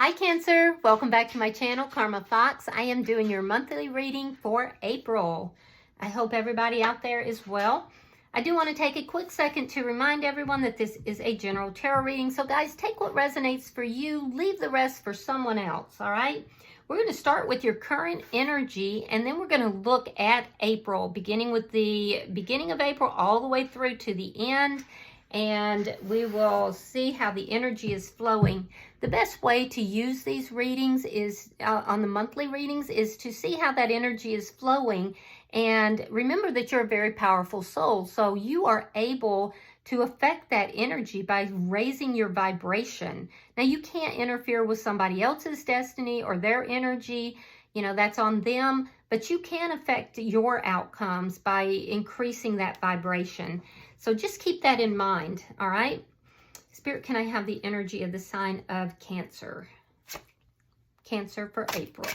Hi Cancer, welcome back to my channel, Karma Fox. I am doing your monthly reading for April. I hope everybody out there is well. I do want to take a quick second to remind everyone that this is a general tarot reading. So guys, take what resonates for you, leave the rest for someone else, all right? We're going to start with your current energy, and then we're going to look at April, beginning with the beginning of April all the way through to the end. And we will see how the energy is flowing. The best way to use these readings is on the monthly readings is to see how that energy is flowing. And remember that you're a very powerful soul, so you are able to affect that energy by raising your vibration. Now, you can't interfere with somebody else's destiny or their energy. You know, that's on them, but you can affect your outcomes by increasing that vibration. So just keep that in mind, all right? Spirit, can I have the energy of the sign of Cancer? Cancer for April.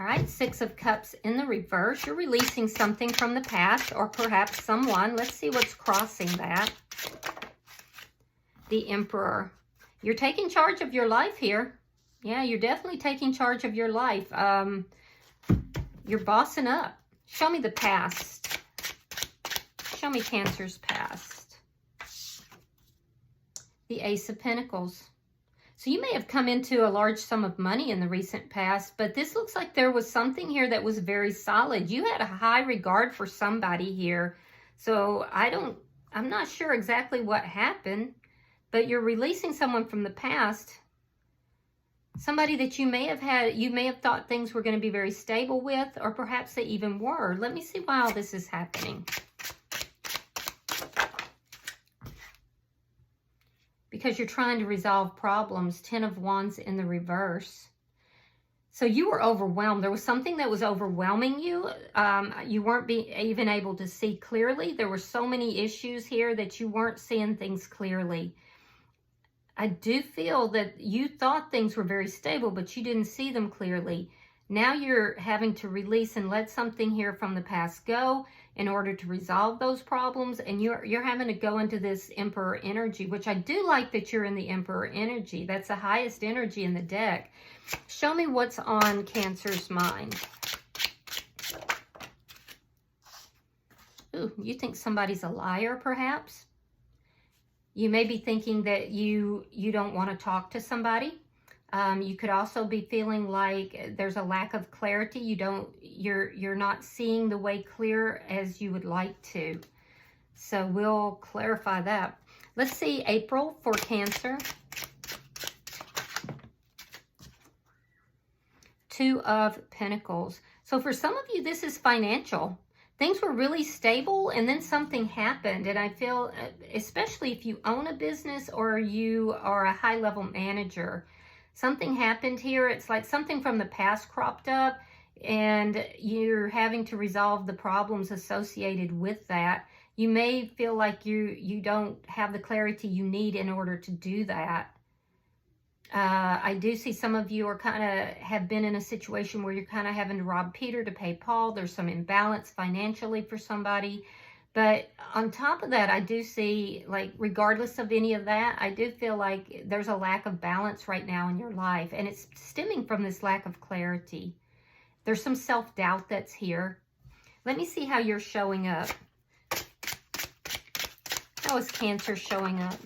All right, Six of Cups in the reverse. You're releasing something from the past or perhaps someone. Let's see what's crossing that. The Emperor. You're taking charge of your life here. Yeah, you're definitely taking charge of your life. You're bossing up. Show me the past. Show me Cancer's past. The Ace of Pentacles. So you may have come into a large sum of money in the recent past, but this looks like there was something here that was very solid. You had a high regard for somebody here. So I'm not sure exactly what happened, but you're releasing someone from the past. Somebody that you may have thought things were going to be very stable with, or perhaps they even were. Let me see why all this is happening. Because you're trying to resolve problems. 10 of Wands in the reverse. So you were overwhelmed. There was something that was overwhelming you. You weren't even able to see clearly. There were so many issues here that you weren't seeing things clearly. I do feel that you thought things were very stable, but you didn't see them clearly. Now you're having to release and let something here from the past go in order to resolve those problems. And you're having to go into this Emperor energy, which I do like that you're in the Emperor energy. That's the highest energy in the deck. Show me what's on Cancer's mind. Ooh, you think somebody's a liar, perhaps? You may be thinking that you don't want to talk to somebody. You could also be feeling like there's a lack of clarity. You're not seeing the way clear as you would like to. So we'll clarify that. Let's see April for Cancer. Two of Pentacles. So for some of you, this is financial. Things were really stable and then something happened. And I feel, especially if you own a business or you are a high-level manager, something happened here. It's like something from the past cropped up and you're having to resolve the problems associated with that. You may feel like you don't have the clarity you need in order to do that. I do see some of you are have been in a situation where you're kind of having to rob Peter to pay Paul. There's some imbalance financially for somebody. But on top of that, I do see, like, regardless of any of that, I do feel like there's a lack of balance right now in your life. And it's stemming from this lack of clarity. There's some self-doubt that's here. Let me see how you're showing up. How is Cancer showing up?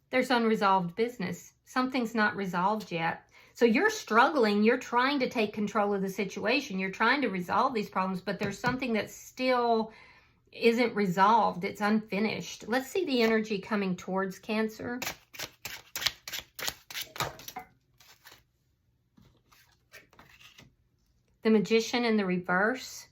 There's unresolved business. Something's not resolved yet. So you're struggling. You're trying to take control of the situation. You're trying to resolve these problems, but there's something that still isn't resolved. It's unfinished. Let's see the energy coming towards Cancer. The Magician in the reverse.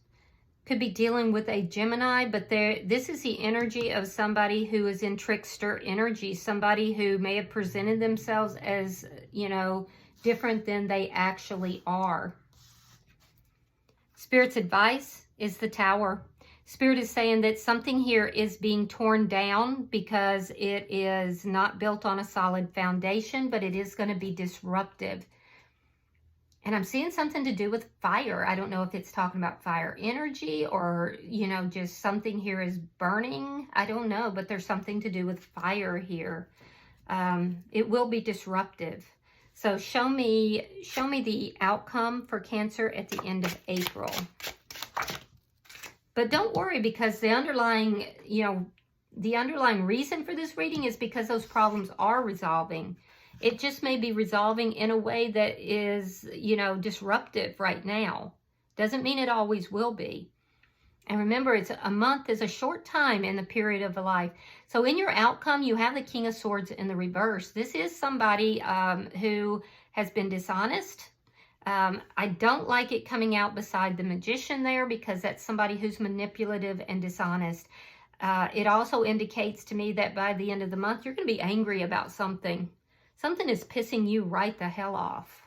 Could be dealing with a Gemini, but this is the energy of somebody who is in trickster energy, somebody who may have presented themselves as, you know, different than they actually are. Spirit's advice is the Tower. Spirit is saying that something here is being torn down because it is not built on a solid foundation, but it is going to be disruptive. And I'm seeing something to do with fire. I don't know if it's talking about fire energy or, you know, just something here is burning. I don't know, but there's something to do with fire here. It will be disruptive. So show me the outcome for Cancer at the end of April. But don't worry, because the underlying, you know, the underlying reason for this reading is because those problems are resolving. It just may be resolving in a way that is, you know, disruptive right now. Doesn't mean it always will be. And remember, it's a month is a short time in the period of a life. So in your outcome, you have the King of Swords in the reverse. This is somebody who has been dishonest. I don't like it coming out beside the Magician there, because that's somebody who's manipulative and dishonest. It also indicates to me that by the end of the month, you're going to be angry about something. Something is pissing you right the hell off.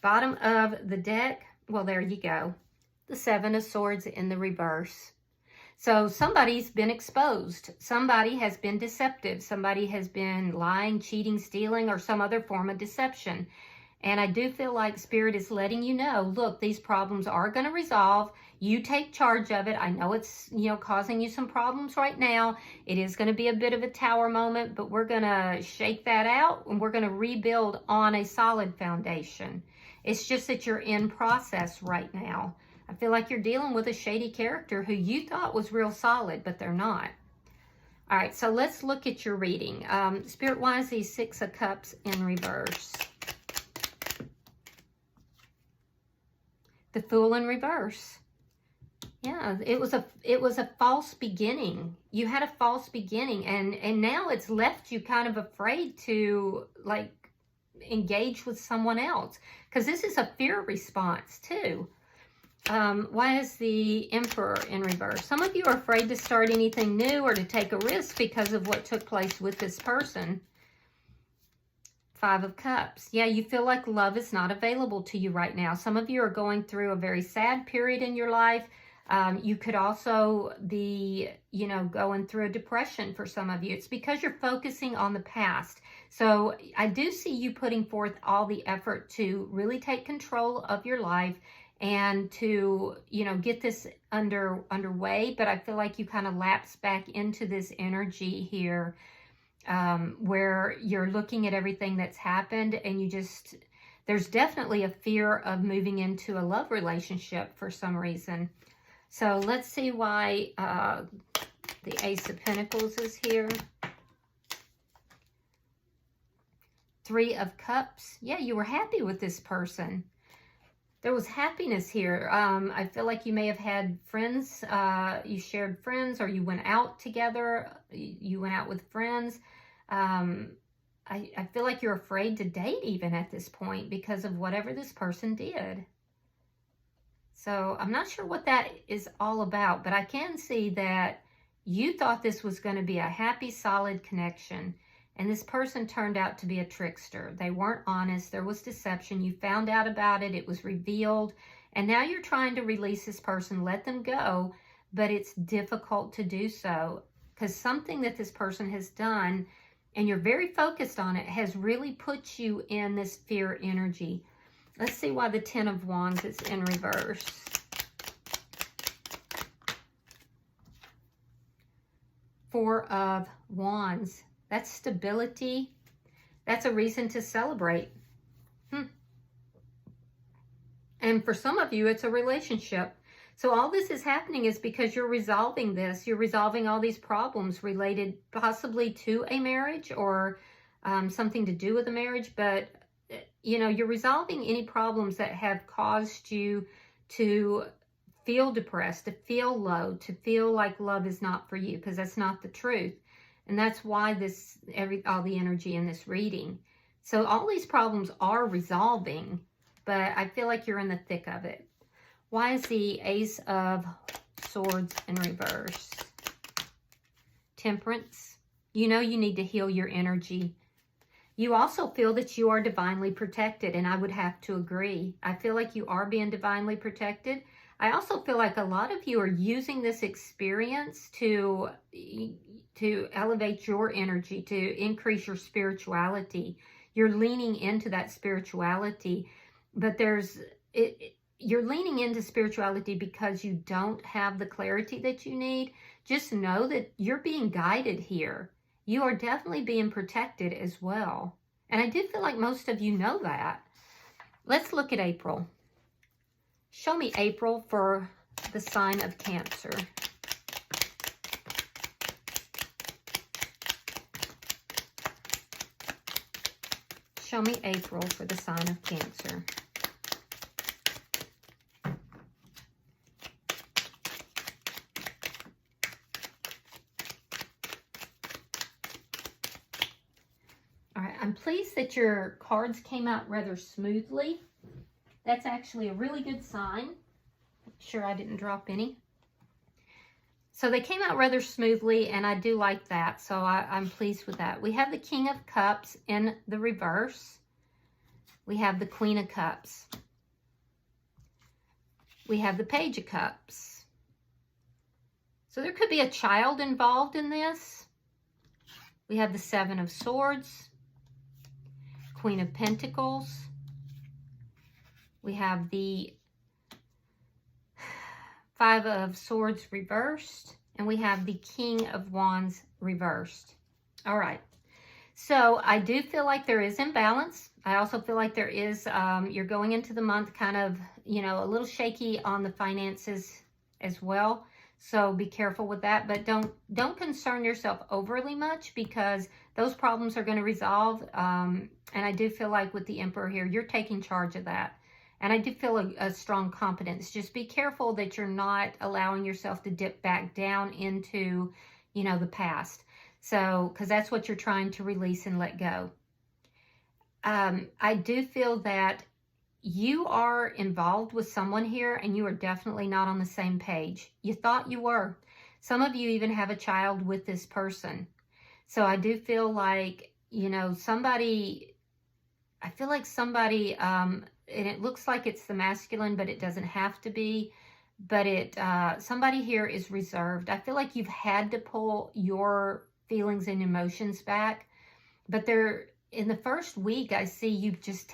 Bottom of the deck, well, there you go. The Seven of Swords in the reverse. So somebody's been exposed. Somebody has been deceptive. Somebody has been lying, cheating, stealing, or some other form of deception. And I do feel like Spirit is letting you know, look, these problems are going to resolve. You take charge of it. I know it's, you know, causing you some problems right now. It is going to be a bit of a tower moment, but we're going to shake that out and we're going to rebuild on a solid foundation. It's just that you're in process right now. I feel like you're dealing with a shady character who you thought was real solid, but they're not. All right, so let's look at your reading. Spirit-wise, the Six of Cups in reverse. The Fool in reverse. Yeah, it was a false beginning. You had a false beginning, and now it's left you kind of afraid to, like, engage with someone else, because this is a fear response too. Why is the Emperor in reverse? Some of you are afraid to start anything new or to take a risk because of what took place with this person. Five of Cups. Yeah, you feel like love is not available to you right now. Some of you are going through a very sad period in your life. You could also be, you know, going through a depression for some of you. It's because you're focusing on the past. So I do see you putting forth all the effort to really take control of your life and to, you know, get this underway. But I feel like you kind of lapse back into this energy here, where you're looking at everything that's happened and you just, there's definitely a fear of moving into a love relationship for some reason. So let's see why the Ace of Pentacles is here. Three of Cups. Yeah, you were happy with this person. There was happiness here. I feel like you may have had friends, you shared friends, or you went out together, you went out with friends. I feel like you're afraid to date even at this point because of whatever this person did. So I'm not sure what that is all about, but I can see that you thought this was going to be a happy, solid connection. And this person turned out to be a trickster. They weren't honest. There was deception. You found out about it. It was revealed. And now you're trying to release this person, let them go. But it's difficult to do so because something that this person has done, and you're very focused on it, has really put you in this fear energy. Let's see why the Ten of Wands is in reverse. Four of Wands. That's stability. That's a reason to celebrate. And for some of you, it's a relationship. So all this is happening is because you're resolving this. You're resolving all these problems related possibly to a marriage or something to do with a marriage. But, you know, you're resolving any problems that have caused you to feel depressed, to feel low, to feel like love is not for you, because that's not the truth. And that's why all the energy in this reading. So all these problems are resolving, but I feel like you're in the thick of it. Why is the Ace of Swords in reverse? Temperance. You know you need to heal your energy. You also feel that you are divinely protected, and I would have to agree. I feel like you are being divinely protected. I also feel like a lot of you are using this experience to elevate your energy, to increase your spirituality. You're leaning into that spirituality. but you're leaning into spirituality because you don't have the clarity that you need. Just know that you're being guided here. You are definitely being protected as well. And I do feel like most of you know that. Let's look at April. Show me April for the sign of Cancer. Show me April for the sign of Cancer. All right, I'm pleased that your cards came out rather smoothly. That's actually a really good sign. Sure I didn't drop any. So they came out rather smoothly, and I do like that. So I'm pleased with that. We have the King of Cups in the reverse. We have the Queen of Cups. We have the Page of Cups. So there could be a child involved in this. We have the Seven of Swords. Queen of Pentacles. We have the Five of Swords reversed, and we have the King of Wands reversed. All right. So I do feel like there is imbalance. I also feel like there is, you're going into the month kind of, you know, a little shaky on the finances as well. So be careful with that, but don't concern yourself overly much, because those problems are going to resolve. And I do feel like with the Emperor here, you're taking charge of that. And I do feel a strong confidence. Just be careful that you're not allowing yourself to dip back down into, you know, the past. So, because that's what you're trying to release and let go. I do feel that you are involved with someone here, and you are definitely not on the same page. You thought you were. Some of you even have a child with this person. So I do feel like, you know, I feel like somebody, and it looks like it's the masculine, but it doesn't have to be. But somebody here is reserved. I feel like you've had to pull your feelings and emotions back. But in the first week, I see you just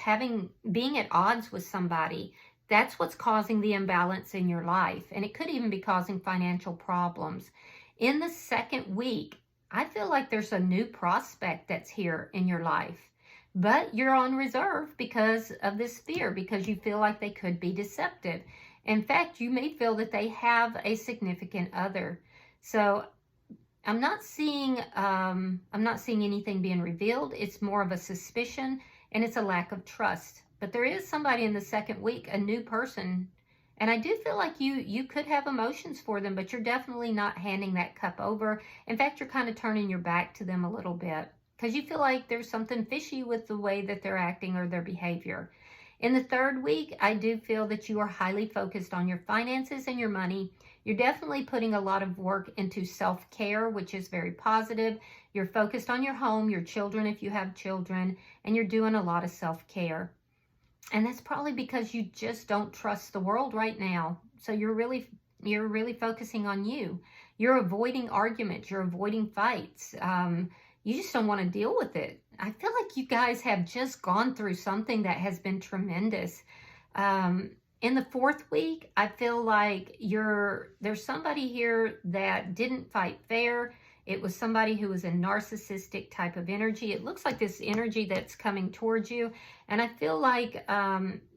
being at odds with somebody. That's what's causing the imbalance in your life. And it could even be causing financial problems. In the second week, I feel like there's a new prospect that's here in your life. But you're on reserve because of this fear, because you feel like they could be deceptive. In fact, you may feel that they have a significant other. So I'm not seeing anything being revealed. It's more of a suspicion, and it's a lack of trust. But there is somebody in the second week, a new person, and I do feel like you could have emotions for them, but you're definitely not handing that cup over. In fact, you're kind of turning your back to them a little bit, because you feel like there's something fishy with the way that they're acting or their behavior. In the third week, I do feel that you are highly focused on your finances and your money. You're definitely putting a lot of work into self-care, which is very positive. You're focused on your home, your children if you have children, and you're doing a lot of self-care. And that's probably because you just don't trust the world right now. So you're really focusing on you. You're avoiding arguments. You're avoiding fights. You just don't want to deal with it. I feel like you guys have just gone through something that has been tremendous. In the fourth week, I feel like there's somebody here that didn't fight fair. It was somebody who was a narcissistic type of energy. It looks like this energy that's coming towards you. And I feel like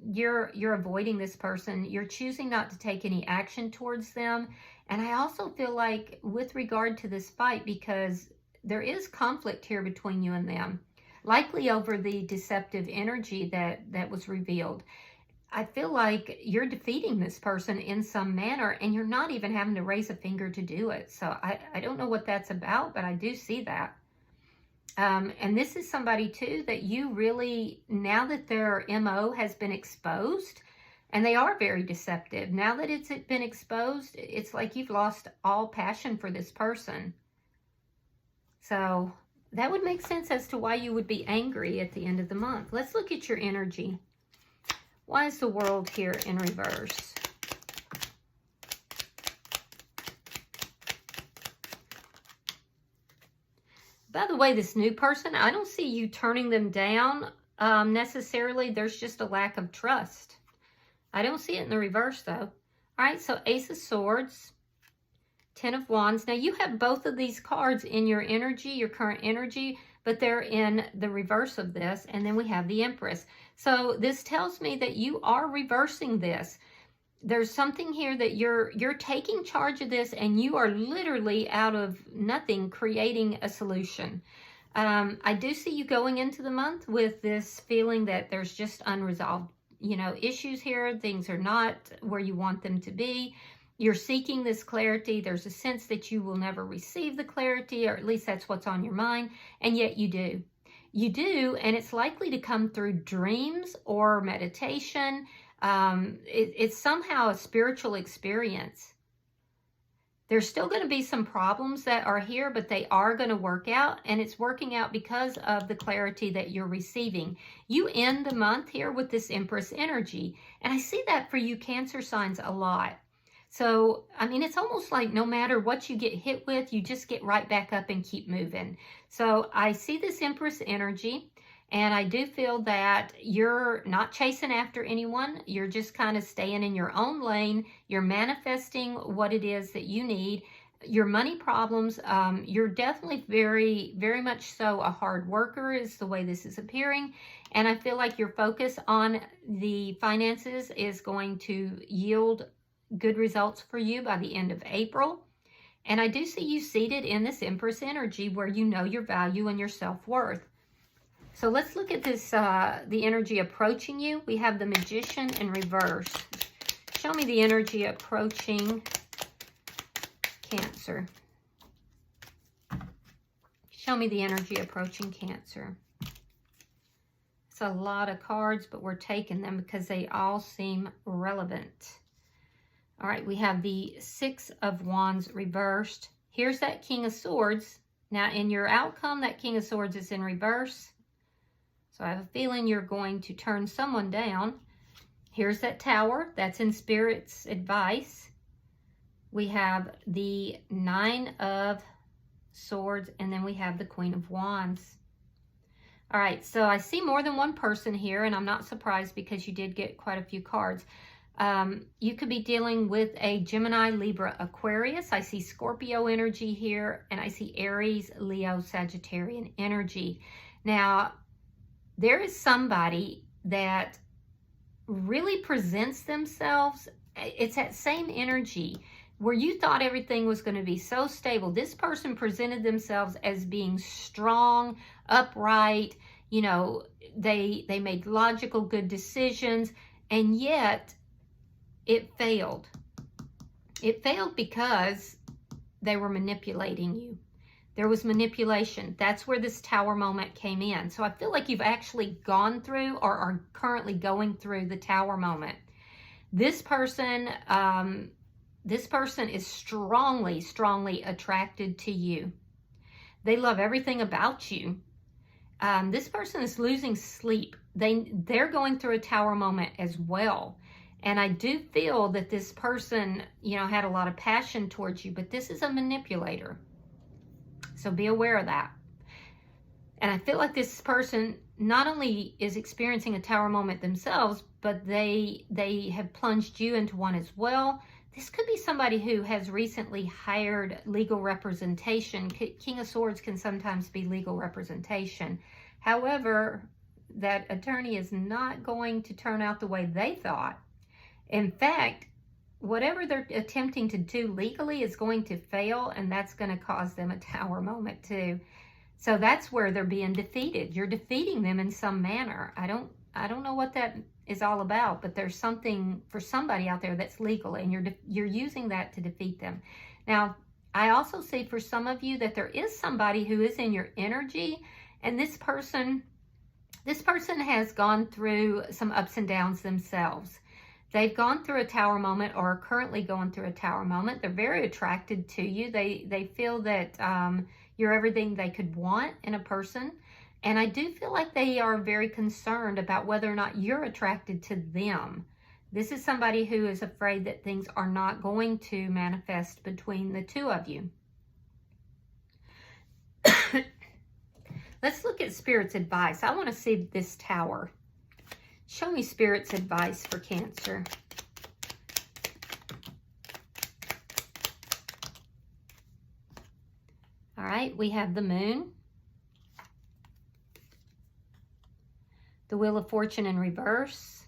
you're avoiding this person. You're choosing not to take any action towards them. And I also feel like with regard to this fight, because there is conflict here between you and them, likely over the deceptive energy that was revealed. I feel like you're defeating this person in some manner, and you're not even having to raise a finger to do it. So I don't know what that's about, but I do see that. And this is somebody too that you really, now that their MO has been exposed, and they are very deceptive, now that it's been exposed, it's like you've lost all passion for this person. So that would make sense as to why you would be angry at the end of the month. Let's look at your energy. Why is the world here in reverse? By the way, this new person, I don't see you turning them down. necessarily. There's just a lack of trust. I don't see it in the reverse, though. All right, so Ace of Swords, Ten of Wands. Now, you have both of these cards in your energy, your current energy, but they're in the reverse of this. And then we have the Empress. So this tells me that you are reversing this. There's something here that you're taking charge of this, and you are literally out of nothing creating a solution. I do see you going into the month with this feeling that there's just unresolved, issues here. Things are not where you want them to be. You're seeking this clarity. There's a sense that you will never receive the clarity, or at least that's what's on your mind, and yet you do. You do, and it's likely to come through dreams or meditation. It's somehow a spiritual experience. There's still going to be some problems that are here, but they are going to work out, and it's working out because of the clarity that you're receiving. You end the month here with this Empress energy, and I see that for you Cancer signs a lot. So, I mean, it's almost like no matter what you get hit with, you just get right back up and keep moving. So I see this Empress energy, and I do feel that you're not chasing after anyone. You're just kind of staying in your own lane. You're manifesting what it is that you need. Your money problems, you're definitely very, very much so a hard worker is the way this is appearing. And I feel like your focus on the finances is going to yield good results for you by the end of April. And I do see you seated in this Empress energy where you know your value and your self-worth. So let's look at this, the energy approaching you. We have the Magician in reverse. Show me the energy approaching Cancer. Show me the energy approaching Cancer. It's a lot of cards, but we're taking them because they all seem relevant. All right, we have the Six of Wands reversed. Here's that King of Swords. Now, in your outcome, that King of Swords is in reverse. So I have a feeling you're going to turn someone down. Here's that Tower. That's in Spirit's advice. We have the Nine of Swords, and then we have the Queen of Wands. All right, so I see more than one person here, and I'm not surprised because you did get quite a few cards. You could be dealing with a Gemini, Libra, Aquarius. I see Scorpio energy here, and I see Aries, Leo, Sagittarian energy. Now, there is somebody that really presents themselves. It's that same energy where you thought everything was going to be so stable. This person presented themselves as being strong, upright. They made logical, good decisions, and yet it failed. It failed because they were manipulating you. There was manipulation. That's where this Tower moment came in. So I feel like you've actually gone through or are currently going through the Tower moment. This person is strongly, strongly attracted to you. They love everything about you. This person is losing sleep. They're going through a Tower moment as well. And I do feel that this person, had a lot of passion towards you, but this is a manipulator. So be aware of that. And I feel like this person not only is experiencing a Tower moment themselves, but they have plunged you into one as well. This could be somebody who has recently hired legal representation. King of Swords can sometimes be legal representation. However, that attorney is not going to turn out the way they thought. In fact, whatever they're attempting to do legally is going to fail, and that's going to cause them a Tower moment too. So that's where they're being defeated. You're defeating them in some manner. I don't know what that is all about, but there's something for somebody out there that's legal, and you're using that to defeat them. Now, I also see for some of you that there is somebody who is in your energy, and this person has gone through some ups and downs themselves. They've gone through a Tower moment or are currently going through a Tower moment. They're very attracted to you. They feel that you're everything they could want in a person. And I do feel like they are very concerned about whether or not you're attracted to them. This is somebody who is afraid that things are not going to manifest between the two of you. Let's look at Spirit's advice. I want to see this Tower. Show me Spirit's advice for Cancer. All right, we have the Moon, the Wheel of Fortune in reverse,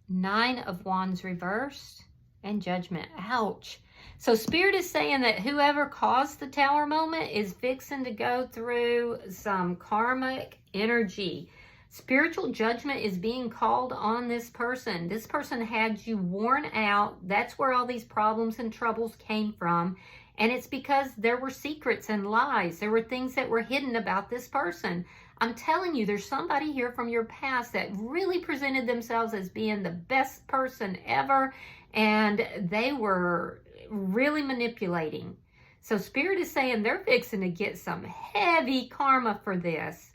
Nine of Wands reversed, and Judgment. Ouch. So Spirit is saying that whoever caused the Tower moment is fixing to go through some karmic energy. Spiritual judgment is being called on this person. This person had you worn out. That's where all these problems and troubles came from. And it's because there were secrets and lies. There were things that were hidden about this person. I'm telling you, there's somebody here from your past that really presented themselves as being the best person ever. And they were really manipulating. So Spirit is saying they're fixing to get some heavy karma for this.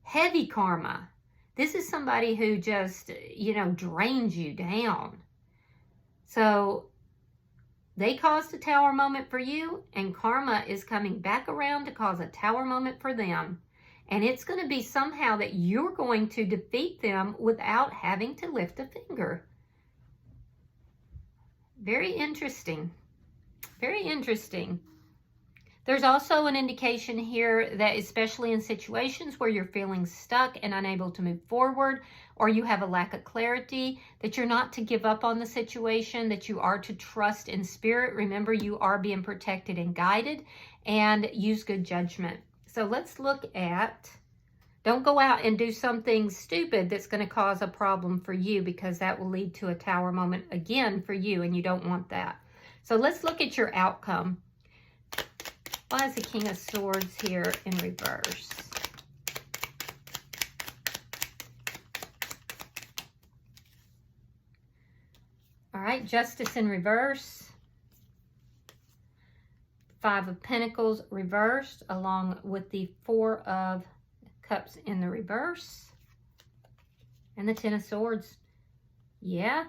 Heavy karma. This is somebody who just, you know, drains you down. So they caused a Tower moment for you, and karma is coming back around to cause a Tower moment for them. And it's going to be somehow that you're going to defeat them without having to lift a finger. Very interesting. Very interesting. There's also an indication here that especially in situations where you're feeling stuck and unable to move forward, or you have a lack of clarity, that you're not to give up on the situation, that you are to trust in Spirit. Remember, you are being protected and guided, and use good judgment. So let's look at, don't go out and do something stupid that's going to cause a problem for you, because that will lead to a Tower moment again for you, and you don't want that. So let's look at your outcome. Why is the King of Swords here in reverse? All right, Justice in reverse. Five of Pentacles reversed, along with the Four of Cups in the reverse. And the Ten of Swords. Yeah,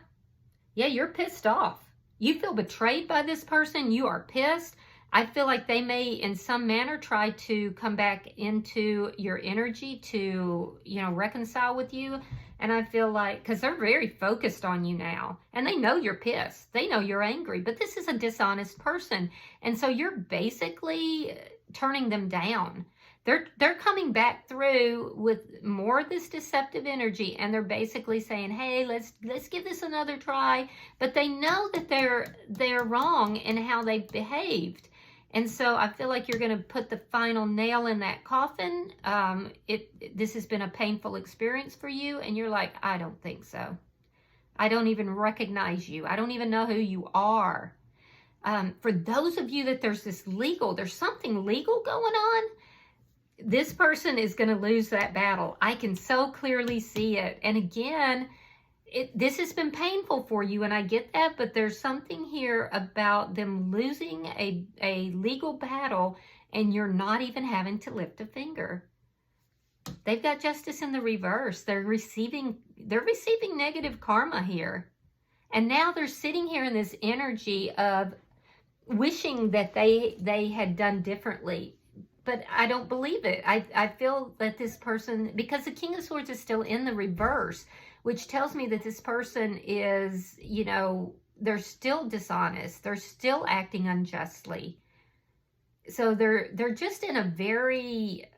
you're pissed off. You feel betrayed by this person. You are pissed. I feel like they may, in some manner, try to come back into your energy to, you know, reconcile with you. And I feel like, because they're very focused on you now, and they know you're pissed. They know you're angry, but this is a dishonest person. And so you're basically turning them down. They're coming back through with more of this deceptive energy, and they're basically saying, hey, let's give this another try. But they know that they're wrong in how they behaved. And so I feel like you're going to put the final nail in that coffin. This has been a painful experience for you, and you're like, I don't think so. I don't even recognize you. I don't even know who you are. For those of you that there's something legal going on, this person is going to lose that battle. I can so clearly see it. And again, this has been painful for you, and I get that, but there's something here about them losing a legal battle, and you're not even having to lift a finger. They've got Justice in the reverse. They're receiving negative karma here. And now they're sitting here in this energy of wishing that they had done differently. But I don't believe it. I feel that this person, because the King of Swords is still in the reverse, which tells me that this person is, you know, they're still dishonest. They're still acting unjustly. So they're just in a very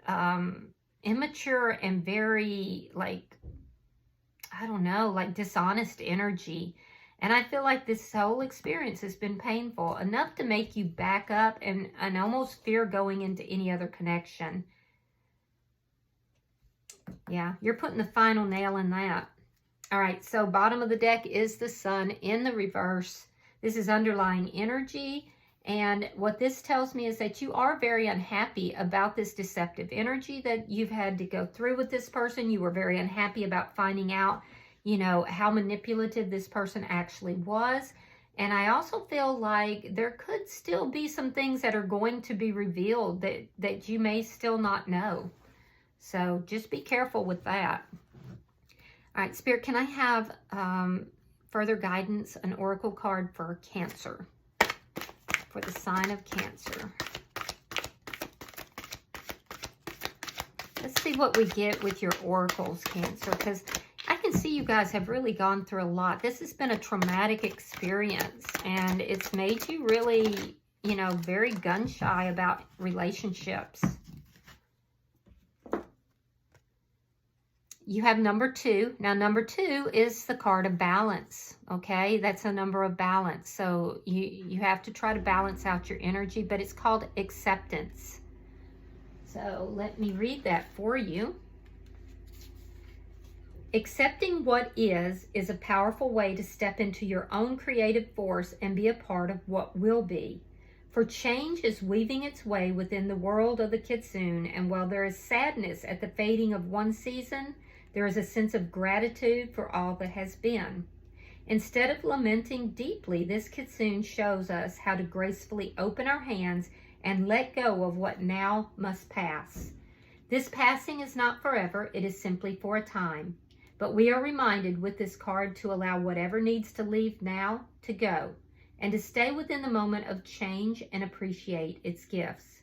immature and very, like, I don't know, like dishonest energy. And I feel like this whole experience has been painful, enough to make you back up and almost fear going into any other connection. Yeah, you're putting the final nail in that. All right, so bottom of the deck is the Sun in the reverse. This is underlying energy. And what this tells me is that you are very unhappy about this deceptive energy that you've had to go through with this person. You were very unhappy about finding out, you know, how manipulative this person actually was. And I also feel like there could still be some things that are going to be revealed that you may still not know. So just be careful with that. All right, Spirit, can I have further guidance, an oracle card for Cancer, for the sign of Cancer? Let's see what we get with your oracles, Cancer, because I can see you guys have really gone through a lot. This has been a traumatic experience, and it's made you really, you know, very gun-shy about relationships. You have number 2. Now, number 2 is the card of balance, okay? That's a number of balance. So you have to try to balance out your energy, but it's called acceptance. So let me read that for you. Accepting what is a powerful way to step into your own creative force and be a part of what will be. For change is weaving its way within the world of the Kitsune, and while there is sadness at the fading of one season, there is a sense of gratitude for all that has been. Instead of lamenting deeply, this Kitsune shows us how to gracefully open our hands and let go of what now must pass. This passing is not forever, it is simply for a time. But we are reminded with this card to allow whatever needs to leave now to go, and to stay within the moment of change and appreciate its gifts.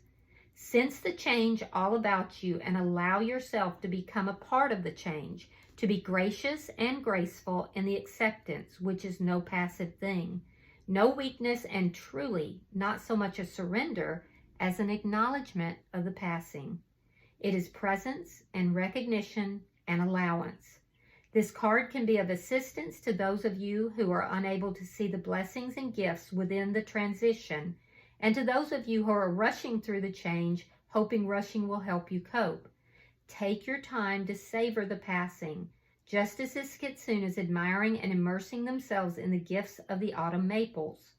Sense the change all about you and allow yourself to become a part of the change, to be gracious and graceful in the acceptance, which is no passive thing, no weakness, and truly not so much a surrender as an acknowledgement of the passing. It is presence and recognition and allowance. This card can be of assistance to those of you who are unable to see the blessings and gifts within the transition, and to those of you who are rushing through the change, hoping rushing will help you cope. Take your time to savor the passing, just as this Kitsune is admiring and immersing themselves in the gifts of the autumn maples.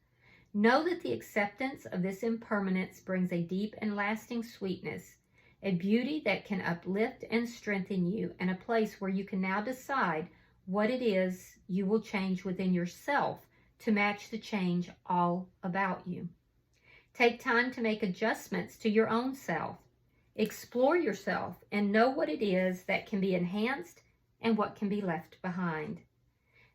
Know that the acceptance of this impermanence brings a deep and lasting sweetness, a beauty that can uplift and strengthen you, and a place where you can now decide what it is you will change within yourself to match the change all about you. Take time to make adjustments to your own self. Explore yourself and know what it is that can be enhanced and what can be left behind.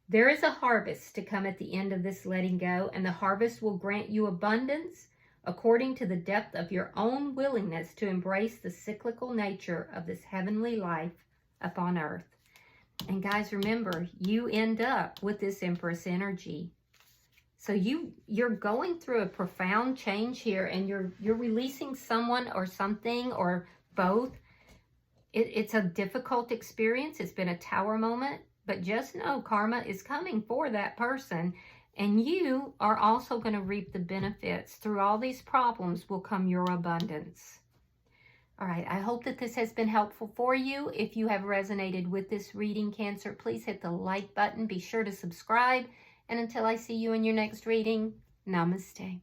There is a harvest to come at the end of this letting go, and the harvest will grant you abundance according to the depth of your own willingness to embrace the cyclical nature of this heavenly life upon earth. And guys, remember, you end up with this Empress energy. So you're going through a profound change here, and you're releasing someone or something or both. It's a difficult experience. It's been a tower moment, but just know karma is coming for that person. And you are also going to reap the benefits. Through all these problems will come your abundance. All right, I hope that this has been helpful for you. If you have resonated with this reading, Cancer, please hit the like button. Be sure to subscribe. And until I see you in your next reading, namaste.